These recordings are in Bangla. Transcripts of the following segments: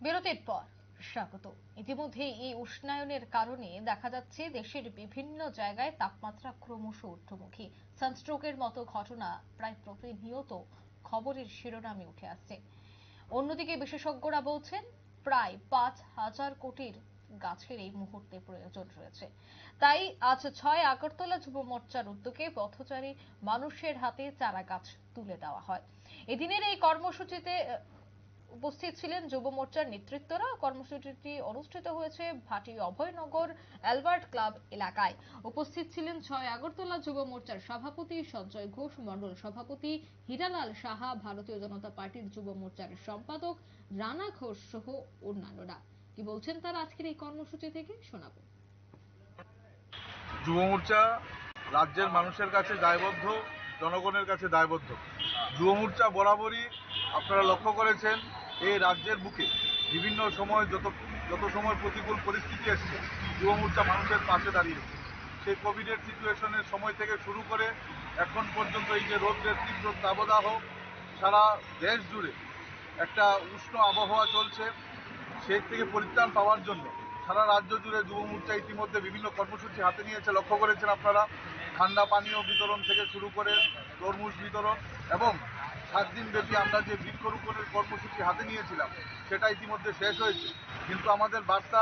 বিরতির পর স্বাগত। ইতিমধ্যে এই উষ্ণায়নের কারণে দেখা যাচ্ছে দেশের বিভিন্ন জায়গায় তাপমাত্রা ক্রমশ ঊর্ধ্বমুখী। সানস্ট্রোকের মতো ঘটনা প্রায় প্রতিনিয়ত খবরের শিরোনামে উঠে আসছে। অন্যদিকে বিশেষজ্ঞরা বলছেন প্রায় 5,000 কোটির গাছের এই মুহূর্তে প্রয়োজন রয়েছে। তাই আজ 6 আগরতলা যুব মোর্চার উদ্যোগে পথচারী মানুষের হাতে চারা গাছ তুলে দেওয়া হয়। এদিনের এই কর্মসূচিতে উপস্থিত ছিলেন যুব মোর্চার নেতৃত্বরা। কর্মসূচিটি অনুষ্ঠিত হয়েছে ভাটি অভয়নগর অ্যালবার্ট ক্লাব এলাকায়। উপস্থিত ছিলেন 6 আগরতলা যুব মোর্চার সভাপতি সঞ্জয় ঘোষ, মণ্ডল সভাপতি হীরালাল সাহা, ভারতীয় জনতা পার্টির যুব মোর্চার সম্পাদক রানা ঘোষ সহ অন্যান্যরা। কি বলছেন তারা আজকের এই কর্মসূচি থেকে শোনাবো। যুব মোর্চা রাজ্যের মানুষের কাছে দায়বদ্ধ, জনগণের কাছে দায়বদ্ধ। যুব মোর্চা বরাবরই আপনারা লক্ষ্য করেছেন এই রাজ্যের বুকে বিভিন্ন সময় যত সময় প্রতিকূল পরিস্থিতি এসছে, যুব মোর্চা মানুষের পাশে দাঁড়িয়েছে। সেই কোভিডের সিচুয়েশনের সময় থেকে শুরু করে এখন পর্যন্ত এই যে রৌদ্রের তীব্র দাবদাহ, সারা দেশ জুড়ে একটা উষ্ণ আবহাওয়া চলছে, সেই থেকে পরিত্রাণ পাওয়ার জন্য সারা রাজ্য জুড়ে যুব মোর্চা ইতিমধ্যে বিভিন্ন কর্মসূচি হাতে নিয়েছে। লক্ষ্য করেছেন আপনারা, ঠান্ডা পানীয় বিতরণ থেকে শুরু করে তরমুজ বিতরণ এবং 7 দিন ব্যাপী আমরা যে বৃক্ষরোপণের কর্মসূচি হাতে নিয়েছিলাম সেটা ইতিমধ্যে শেষ হয়েছে। কিন্তু আমাদের বার্তা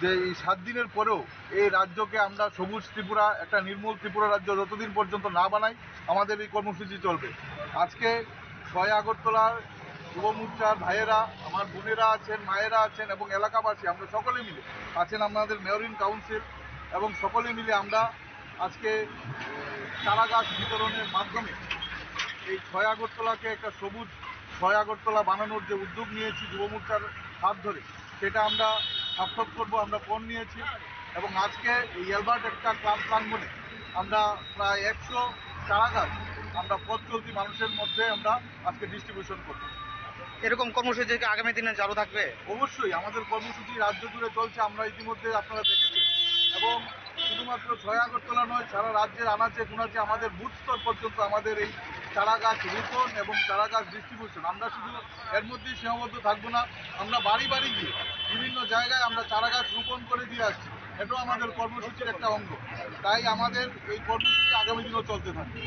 যে এই 7 দিনের পরেও এই রাজ্যকে আমরা সবুজ ত্রিপুরা, একটা নির্মূল ত্রিপুরা রাজ্য যতদিন পর্যন্ত না বানাই, আমাদের এই কর্মসূচি চলবে। আজকে 6 আগরতলার যুব মোর্চার ভাইয়েরা, আমার বোনেরা আছেন, মায়েরা আছেন এবং এলাকাবাসী, আমরা সকলে মিলে আছেন, আমাদের মেয়রিন কাউন্সিল এবং সকলে মিলে আমরা আজকে চারা গাছ বিতরণের মাধ্যমে এই 6 আগরতলাকে একটা সবুজ 6 আগরতলা বানানোর যে উদ্যোগ নিয়েছি যুব মোর্চার হাত ধরে, সেটা আমরা সার্থক করব। আমরা পণ নিয়েছি এবং আজকে এই অ্যালবার্ট একটা ক্লাব প্রাঙ্গণে আমরা প্রায় 100 চারা গাছ আমরা পথ চলতি মানুষের মধ্যে আমরা আজকে ডিস্ট্রিবিউশন করব। এরকম কর্মসূচি কি আগামী দিনে চালু থাকবে? অবশ্যই আমাদের কর্মসূচি রাজ্য জুড়ে চলছে, আমরা ইতিমধ্যে আপনারা দেখেছেন। এবং শুধুমাত্র 6 আগরতলা নয়, সারা রাজ্যের আনাচে কুনাচে আমাদের বুথ স্তর পর্যন্ত আমাদের এই চারা গাছ রোপণ এবং চারা গাছ ডিস্ট্রিবিউশন। আমরা শুধু এর মধ্যেই সীমাবদ্ধ থাকবো না, আমরা বাড়ি বাড়ি গিয়ে বিভিন্ন জায়গায় আমরা চারা গাছ রোপণ করে দিয়ে আসছি। এটাও আমাদের কর্মসূচির একটা অঙ্গ। তাই আমাদের এই কর্মসূচি আগামী দিনেও চলতে থাকবে।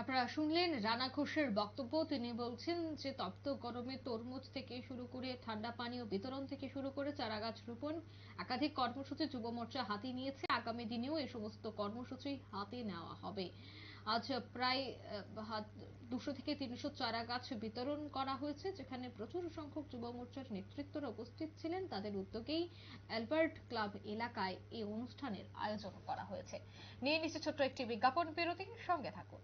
আপনারা শুনলেন রানা ঘোষের বক্তব্য। তিনি বলছেন যে তপ্ত গরমে তরমুজ থেকে শুরু করে ঠান্ডা পানীয় বিতরণ থেকে শুরু করে চারাগাছ রোপণ একাধিক কর্মসূচি যুব মোর্চা হাতে নিয়েছে। আগামী দিনেও এই সমস্ত কর্মসূচি হাতে নেওয়া হবে। আজ প্রায় 200 থেকে 300 চারা গাছ বিতরণ করা হয়েছে, যেখানে প্রচুর সংখ্যক যুব মোর্চার নেতৃত্বরা উপস্থিত ছিলেন। তাদের উদ্যোগেই অ্যালবার্ট ক্লাব এলাকায় এই অনুষ্ঠানের আয়োজন করা হয়েছে। নিয়ে নিচ্ছে ছোট্ট একটি বিজ্ঞাপন বিরতি, সঙ্গে থাকুন।